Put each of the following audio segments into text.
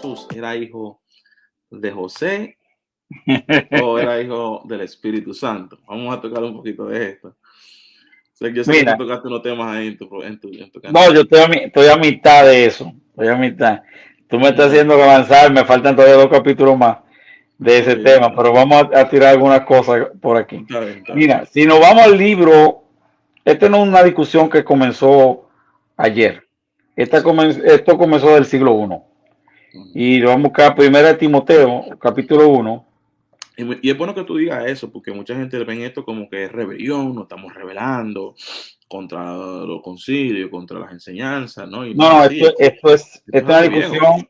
Jesús era hijo de José o era hijo del Espíritu Santo? Vamos a tocar un poquito de esto. Yo sé que tú tocaste unos temas ahí en tu No, yo estoy a mitad de eso. Estoy a mitad. Tú me estás haciendo avanzar, me faltan todavía 2 capítulos más de ese tema, pero vamos a tirar algunas cosas por aquí. Está bien. Mira, si nos vamos al libro, esta no es una discusión que comenzó ayer. Esto comenzó del siglo I. Y vamos a buscar 1 Timoteo, capítulo 1. Y es bueno que tú digas eso, porque mucha gente ve esto como que es rebelión, nos estamos rebelando contra los concilios, contra las enseñanzas, ¿no? Y no es así. Esto es una discusión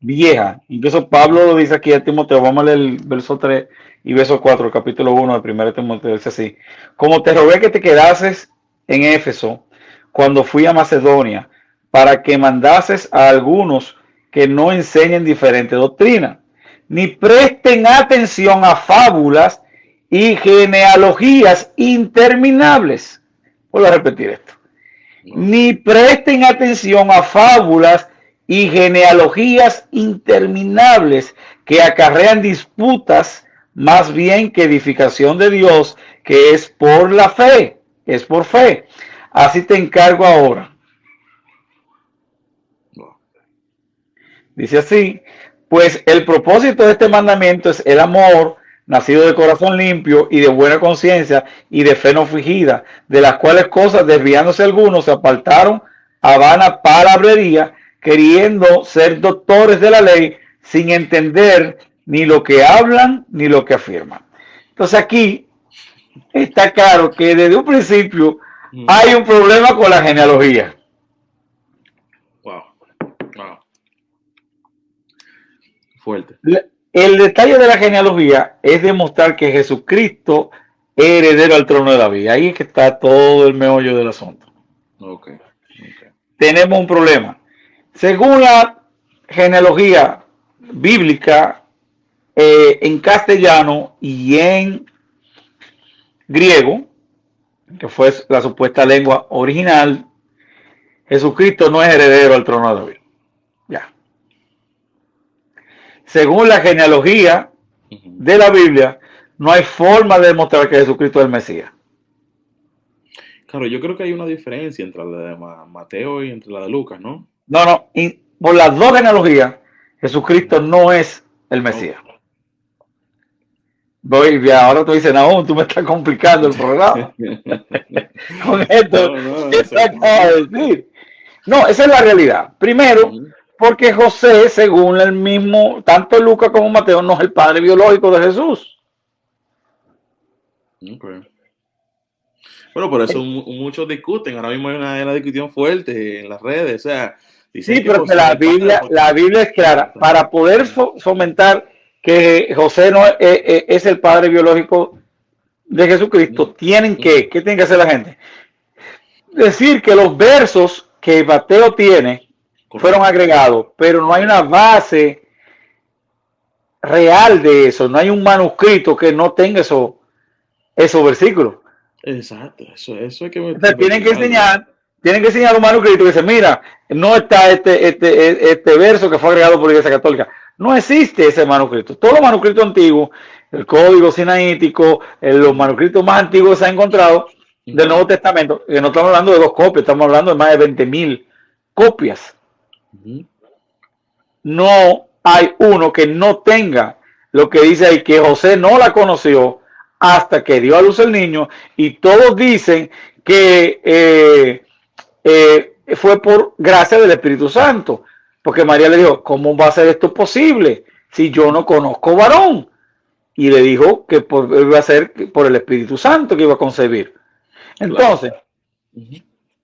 vieja. Incluso Pablo lo dice aquí a Timoteo. Vamos a leer el verso 3 y verso 4, capítulo 1 de 1 Timoteo. Dice así: como te rogué que te quedases en Éfeso cuando fui a Macedonia, para que mandases a algunos que no enseñen diferente doctrina, ni presten atención a fábulas y genealogías interminables. Vuelvo a repetir esto. Ni presten atención a fábulas y genealogías interminables que acarrean disputas, más bien que edificación de Dios, que es por la fe, es por fe. Así te encargo ahora. Dice así: pues el propósito de este mandamiento es el amor, nacido de corazón limpio y de buena conciencia y de fe no fingida, de las cuales cosas, desviándose algunos, se apartaron a vana palabrería, queriendo ser doctores de la ley, sin entender ni lo que hablan ni lo que afirman. Entonces aquí está claro que desde un principio hay un problema con la genealogía. Wow. Fuerte. El detalle de la genealogía es demostrar que Jesucristo es heredero al trono de David. Ahí es que está todo el meollo del asunto. Okay. Tenemos un problema. Según la genealogía bíblica, en castellano y en griego, que fue la supuesta lengua original, Jesucristo no es heredero al trono de David. Ya. Según la genealogía de la Biblia, no hay forma de demostrar que Jesucristo es el Mesías. Claro, yo creo que hay una diferencia entre la de Mateo y entre la de Lucas, ¿no? No. Y por las dos genealogías, Jesucristo no es el Mesías. Voy, ahora tú dices, no, tú me estás complicando el programa. Con esto, ¿qué te acabo de decir? No, esa es la realidad. Primero, porque José, según el mismo, tanto Lucas como Mateo, no es el padre biológico de Jesús. Okay. Bueno, por eso muchos discuten. Ahora mismo hay una discusión fuerte en las redes. O sea, sí, pero la Biblia es clara. Para poder fomentar que José no es el padre biológico de Jesucristo, tienen que, ¿qué tiene que hacer la gente? Decir que los versos que Mateo tiene fueron agregados, pero no hay una base real de eso. No hay un manuscrito que no tenga esos versículos. Exacto, eso es que o sea, tienen que enseñar un manuscrito que dice, mira, no está este verso que fue agregado por la Iglesia Católica. No existe ese manuscrito. Todos los manuscritos antiguos, el Código Sinaítico, los manuscritos más antiguos que se han encontrado del Nuevo Testamento, que no estamos hablando de 2 copias, estamos hablando de más de 20,000 copias. No hay uno que no tenga lo que dice ahí, que José no la conoció hasta que dio a luz el niño, y todos dicen que fue por gracia del Espíritu Santo, porque María le dijo, ¿cómo va a ser esto posible si yo no conozco varón? Y le dijo que iba a ser por el Espíritu Santo que iba a concebir. Entonces,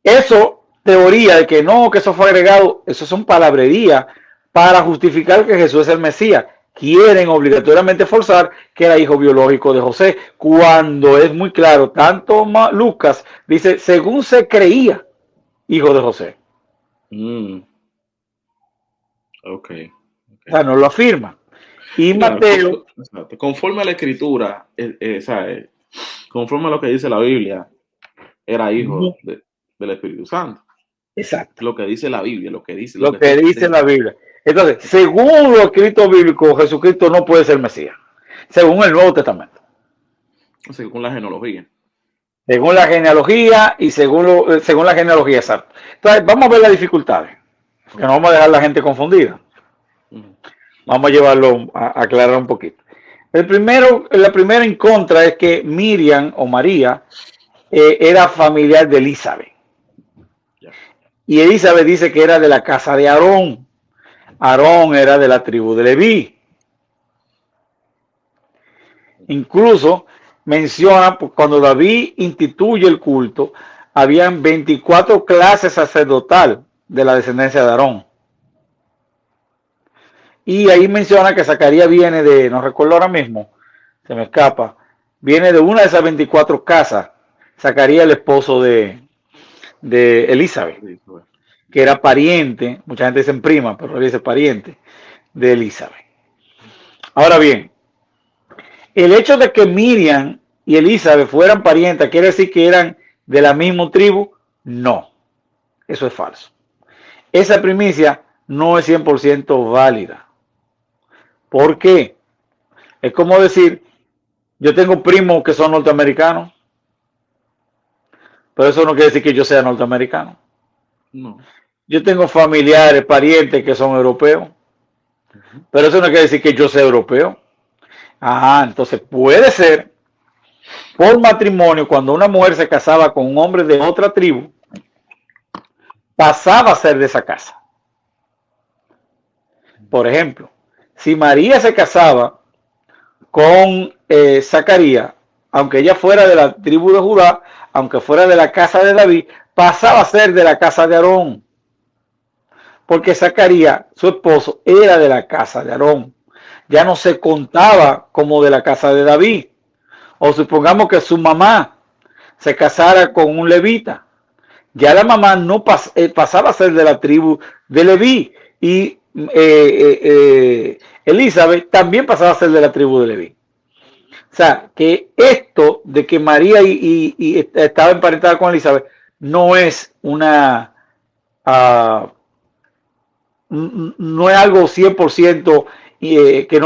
eso, teoría de que no, que eso fue agregado, eso son palabrerías para justificar que Jesús es el Mesías. Quieren obligatoriamente forzar que era hijo biológico de José, cuando es muy claro, tanto Lucas dice, según se creía, hijo de José. Okay. O sea, no lo afirma. Y claro, Mateo, conforme a la escritura, conforme a lo que dice la Biblia, era hijo del Espíritu Santo. Exacto. Lo que dice la Biblia, lo que dice la Biblia. Entonces, según los escritos bíblicos, Jesucristo no puede ser Mesías, según el Nuevo Testamento. Según la genealogía. Según la genealogía y según la genealogía exacta. Entonces, vamos a ver las dificultades, que no vamos a dejar a la gente confundida. Vamos a llevarlo a aclarar un poquito. La primera en contra es que Miriam o María era familiar de Elizabeth. Y Elizabeth dice que era de la casa de Aarón. Aarón era de la tribu de Leví. Incluso menciona, cuando David instituye el culto, habían 24 clases sacerdotal de la descendencia de Aarón. Y ahí menciona que Zacarías viene de, no recuerdo ahora mismo, se me escapa, viene de una de esas 24 casas. Zacarías, el esposo de Elizabeth, que era pariente, mucha gente dice prima, pero él dice pariente de Elizabeth. Ahora bien, el hecho de que Miriam y Elizabeth fueran parientas, ¿quiere decir que eran de la misma tribu? No, eso es falso. Esa primicia no es 100% válida. ¿Por qué? Es como decir, yo tengo primos que son norteamericanos, pero eso no quiere decir que yo sea norteamericano. No. Yo tengo familiares, parientes que son europeos, pero eso no quiere decir que yo sea europeo. Entonces puede ser por matrimonio, cuando una mujer se casaba con un hombre de otra tribu, pasaba a ser de esa casa. Por ejemplo, si María se casaba con Zacarías, aunque ella fuera de la tribu de Judá, aunque fuera de la casa de David, pasaba a ser de la casa de Aarón. Porque Zacarías, su esposo, era de la casa de Aarón. Ya no se contaba como de la casa de David. O supongamos que su mamá se casara con un levita. Ya la mamá no pasaba a ser de la tribu de Leví. Y Elizabeth también pasaba a ser de la tribu de Leví. O sea, que esto de que María y estaba emparentada con Elizabeth no es una... no es algo 100% que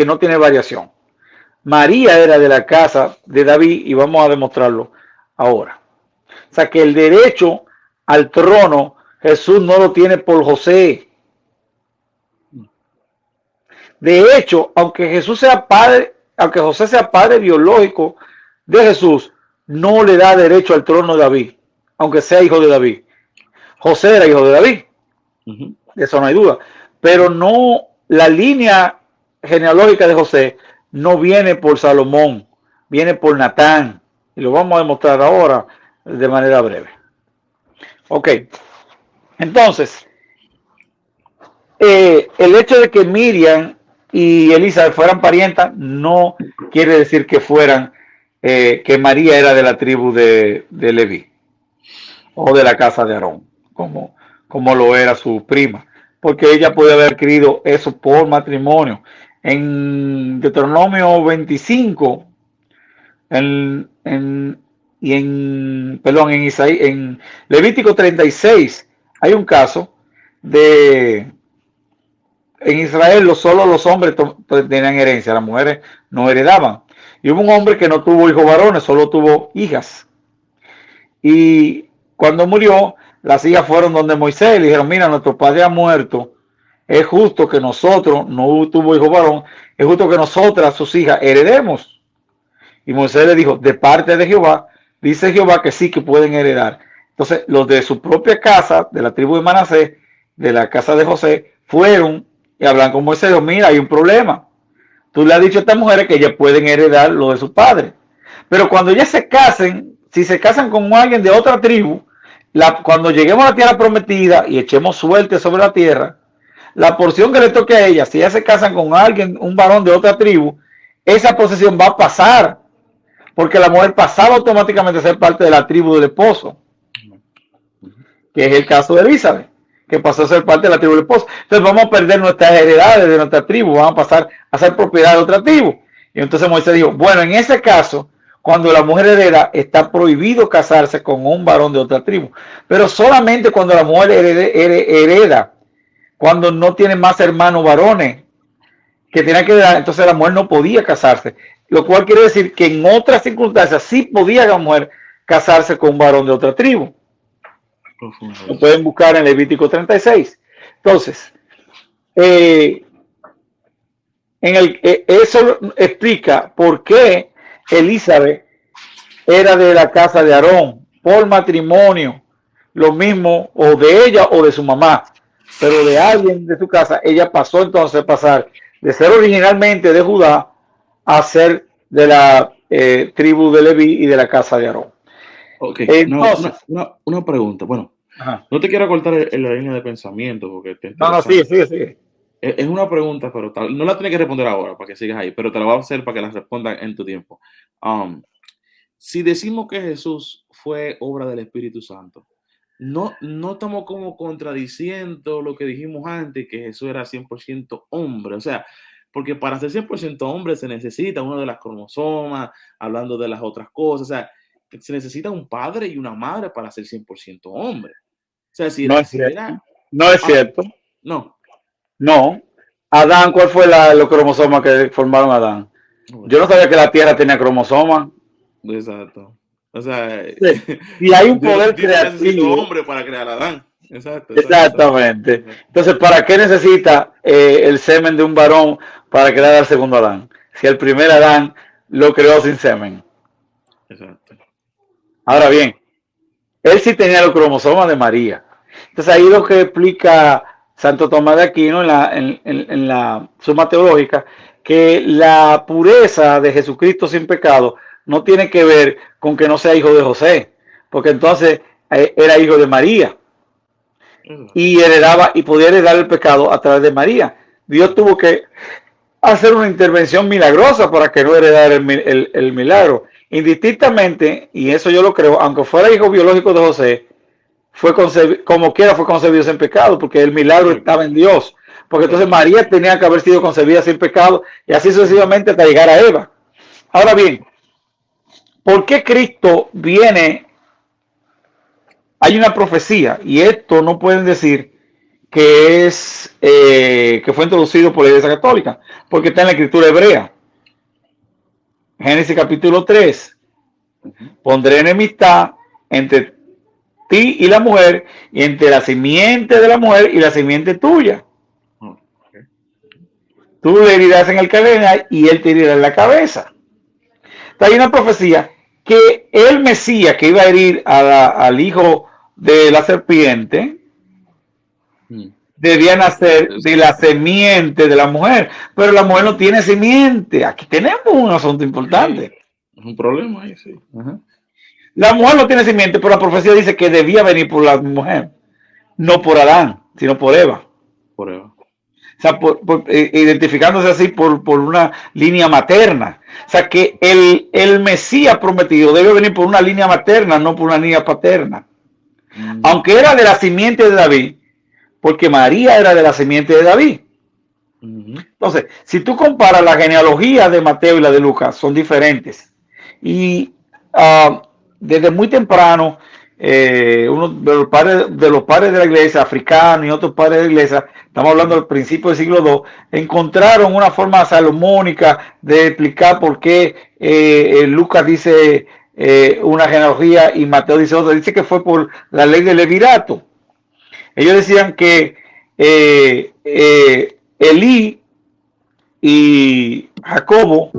no tiene variación. María era de la casa de David y vamos a demostrarlo ahora. O sea que el derecho al trono Jesús no lo tiene por José. De hecho, aunque José sea padre biológico de Jesús, no le da derecho al trono de David, aunque sea hijo de David. José era hijo de David. De eso no hay duda. Pero no, la línea genealógica de José no viene por Salomón, viene por Natán. Y lo vamos a demostrar ahora de manera breve. Ok. Entonces, el hecho de que Miriam y Elizabeth fueran parientas no quiere decir que fueran, que María era de la tribu de Leví o de la casa de Aarón, como lo era su prima, porque ella puede haber adquirido eso por matrimonio. En Deuteronomio 25 en Levítico 36 hay un caso de en Israel solo los hombres tenían herencia, las mujeres no heredaban, y hubo un hombre que no tuvo hijos varones, solo tuvo hijas, y cuando murió las hijas fueron donde Moisés y le dijeron, mira, nuestro padre ha muerto, es justo que nosotros, no tuvo hijo varón, es justo que nosotras, sus hijas, heredemos. Y Moisés le dijo, de parte de Jehová, dice Jehová que sí, que pueden heredar. Entonces, los de su propia casa, de la tribu de Manasés, de la casa de José, fueron y hablan con Moisés, dijo, mira, hay un problema. Tú le has dicho a estas mujeres que ellas pueden heredar lo de su padre. Pero cuando ellas se casen, si se casan con alguien de otra tribu, cuando lleguemos a la tierra prometida y echemos suerte sobre la tierra, la porción que le toque a ellas, si ellas se casan con alguien, un varón de otra tribu, esa posesión va a pasar, porque la mujer pasaba automáticamente a ser parte de la tribu del esposo, que es el caso de Elizabeth, que pasó a ser parte de la tribu del esposo. Entonces vamos a perder nuestras heredades de nuestra tribu, vamos a pasar a ser propiedad de otra tribu. Y entonces Moisés dijo, bueno, en ese caso, cuando la mujer hereda, está prohibido casarse con un varón de otra tribu, pero solamente cuando la mujer hereda cuando no tiene más hermanos varones que tenía que dar, entonces la mujer no podía casarse, lo cual quiere decir que en otras circunstancias sí podía la mujer casarse con un varón de otra tribu. Lo pueden buscar en Levítico 36. Entonces, eso explica por qué Elizabeth era de la casa de Aarón por matrimonio, lo mismo o de ella o de su mamá, pero de alguien de su casa. Ella pasó entonces a pasar de ser originalmente de Judá a ser de la tribu de Leví y de la casa de Aarón. Ok, entonces, una pregunta. Bueno, ajá, no te quiero cortar la línea de pensamiento porque te sigue. Es una pregunta, pero no la tienes que responder ahora para que sigas ahí, pero te la voy a hacer para que la respondas en tu tiempo. Si decimos que Jesús fue obra del Espíritu Santo, no estamos como contradiciendo lo que dijimos antes, que Jesús era 100% hombre. O sea, porque para ser 100% hombre se necesita una de las cromosomas, hablando de las otras cosas. O sea, se necesita un padre y una madre para ser 100% hombre. O sea, si no es cierto. No. Adán, ¿cuál fue los cromosomas que formaron a Adán? Bueno, yo no sabía que la Tierra tenía cromosomas. Exacto. O sea, y hay un poder creativo. Hombre para crear a Adán. Exactamente. Entonces, ¿para qué necesita el semen de un varón para crear al segundo Adán? Si el primer Adán lo creó sin semen. Exacto. Ahora bien, él sí tenía los cromosomas de María. Entonces, ahí lo que explica Santo Tomás de Aquino en la Suma Teológica, que la pureza de Jesucristo sin pecado no tiene que ver con que no sea hijo de José, porque entonces era hijo de María y heredaba y podía heredar el pecado a través de María. Dios tuvo que hacer una intervención milagrosa para que no heredara el milagro. Indistintamente, y eso yo lo creo, aunque fuera hijo biológico de José, fue concebido, como quiera fue concebido sin pecado, porque el milagro estaba en Dios. Porque entonces María tenía que haber sido concebida sin pecado y así sucesivamente hasta llegar a Eva. Ahora bien, ¿por qué Cristo viene? Hay una profecía, y esto no pueden decir que es que fue introducido por la Iglesia Católica, porque está en la Escritura hebrea. Génesis capítulo 3. Pondré enemistad entre ti y la mujer, y entre la simiente de la mujer y la simiente tuya. Tú le herirás en el calcañar y él te herirá en la cabeza. Está hay una profecía que el Mesías que iba a herir al hijo de la serpiente debía nacer de la simiente de la mujer, pero la mujer no tiene simiente. Aquí tenemos un asunto importante. Es un problema ahí, sí. Ajá. La mujer no tiene simiente, pero la profecía dice que debía venir por la mujer, no por Adán, sino por Eva. Por Eva. O sea, identificándose así por una línea materna. O sea, que el Mesías prometido debe venir por una línea materna, no por una línea paterna. Aunque era de la simiente de David, porque María era de la simiente de David. Entonces, si tú comparas la genealogía de Mateo y la de Lucas, son diferentes. Y desde muy temprano, uno de los padres de la iglesia, africanos y otros padres de la iglesia, estamos hablando del principio del siglo II, encontraron una forma salomónica de explicar por qué Lucas dice una genealogía y Mateo dice otra. Dice que fue por la ley del levirato. Ellos decían que Elí y Jacobo